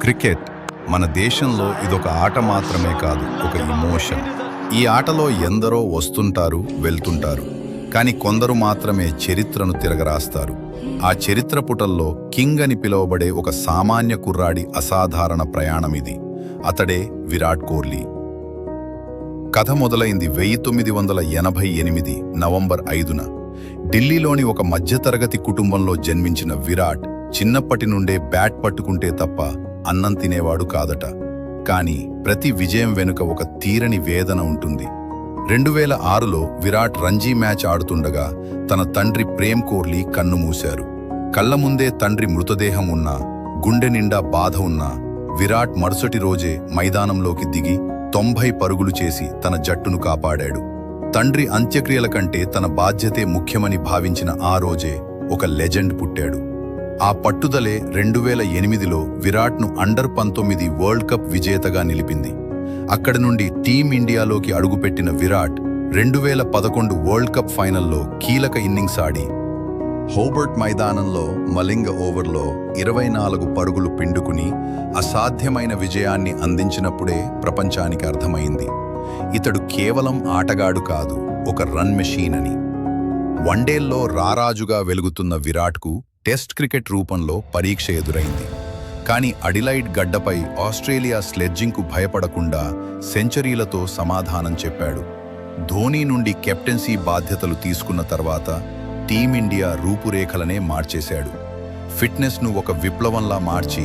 Cricket మన దేశంలో ఇదొక ఆట మాత్రమే కాదు, ఒక ఎమోషన్. ఈ ఆటలో ఎందరో వస్తుంటారు, వెళ్తుంటారు. కానీ కొందరు మాత్రమే చరిత్రను తిరగరాస్తారు. ఆ చరిత్ర పుటల్లో కింగ్ అని పిలువబడే ఒక సామాన్య కుర్రాడి అసాధారణ ప్రయాణం ఇది. అతడే విరాట్ కోహ్లీ. కథ మొదలైంది 1988 నవంబర్ 5న. ఢిల్లీలోని ఒక మధ్యతరగతి కుటుంబంలో జన్మించిన విరాట్ చిన్నప్పటి నుండే బ్యాట్ పట్టుకుంటే తప్ప అన్నం తినేవాడు కాదట. కానీ ప్రతి విజయం వెనుక ఒక తీరని వేదన ఉంటుంది. 2006లో విరాట్ రంజీ మ్యాచ్ ఆడుతుండగా తన తండ్రి ప్రేమ్ కోహ్లీ కన్నుమూశారు. కళ్ల ముందే తండ్రి మృతదేహం ఉన్నా, గుండె నిండా బాధ ఉన్నా విరాట్ మరుసటి రోజే మైదానంలోకి దిగి 90 పరుగులు చేసి తన జట్టును కాపాడాడు. తండ్రి అంత్యక్రియల కంటే తన బాధ్యతే ముఖ్యమని భావించిన ఆ రోజే ఒక లెజెండ్ పుట్టాడు. ఆ పట్టుదలే 2008లో విరాట్ను అండర్-19 వరల్డ్ కప్ విజేతగా నిలిపింది. అక్కడి నుండి టీమిండియాలోకి అడుగుపెట్టిన విరాట్ 2011 వరల్డ్ కప్ ఫైనల్లో కీలక ఇన్నింగ్స్ ఆడి హోబర్ట్ మైదానంలో మలింగ ఓవర్లో 24 పరుగులు పిండుకుని అసాధ్యమైన విజయాన్ని అందించినప్పుడే ప్రపంచానికి అర్థమైంది, ఇతడు కేవలం ఆటగాడు కాదు, ఒక రన్ మెషీన్ అని. వన్డేల్లో రారాజుగా వెలుగుతున్న విరాట్కు టెస్ట్ క్రికెట్ రూపంలో పరీక్ష ఎదురైంది. కానీ అడిలైడ్ గడ్డపై ఆస్ట్రేలియా స్లెడ్జింగ్కు భయపడకుండా సెంచరీలతో సమాధానం చెప్పాడు. ధోనీ నుండి కెప్టెన్సీ బాధ్యతలు తీసుకున్న తర్వాత టీమిండియా రూపురేఖలనే మార్చేశాడు. ఫిట్నెస్ను ఒక విప్లవంలా మార్చి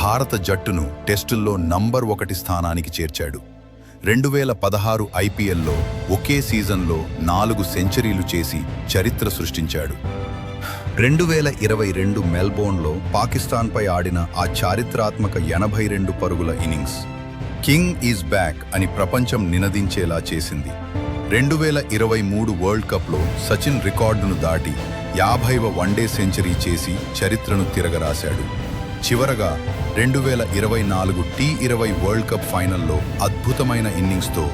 భారత జట్టును టెస్టుల్లో నంబర్ 1 స్థానానికి చేర్చాడు. 2016 ఐపీఎల్లో ఒకే సీజన్లో 4 సెంచరీలు చేసి చరిత్ర సృష్టించాడు. 2022 మెల్బోర్న్లో పాకిస్తాన్పై ఆడిన ఆ చారిత్రాత్మక 82 పరుగుల ఇన్నింగ్స్ కింగ్ ఈజ్ బ్యాక్ అని ప్రపంచం నినదించేలా చేసింది. 2023 వరల్డ్ కప్లో సచిన్ రికార్డును దాటి 50వ వన్డే సెంచరీ చేసి చరిత్రను తిరగరాశాడు. చివరగా 2024 T20 వరల్డ్ కప్ ఫైనల్లో అద్భుతమైన ఇన్నింగ్స్తో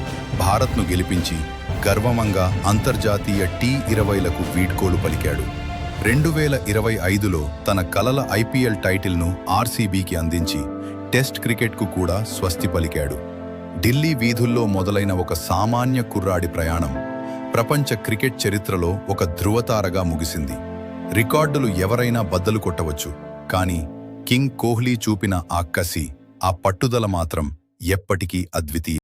భారత్ను గెలిపించి గర్వమంగా అంతర్జాతీయ T20లకు వీడ్కోలు పలికాడు. 2025లో తన కలల ఐపీఎల్ టైటిల్ను ఆర్సీబీకి అందించి టెస్ట్ క్రికెట్కు కూడా స్వస్తి పలికాడు. ఢిల్లీ వీధుల్లో మొదలైన ఒక సామాన్య కుర్రాడి ప్రయాణం ప్రపంచ క్రికెట్ చరిత్రలో ఒక ధృవతారగా ముగిసింది. రికార్డులు ఎవరైనా బద్దలు కొట్టవచ్చు, కానీ కింగ్ కోహ్లీ చూపిన ఆ కసి, ఆ పట్టుదల మాత్రం ఎప్పటికీ అద్వితీయం.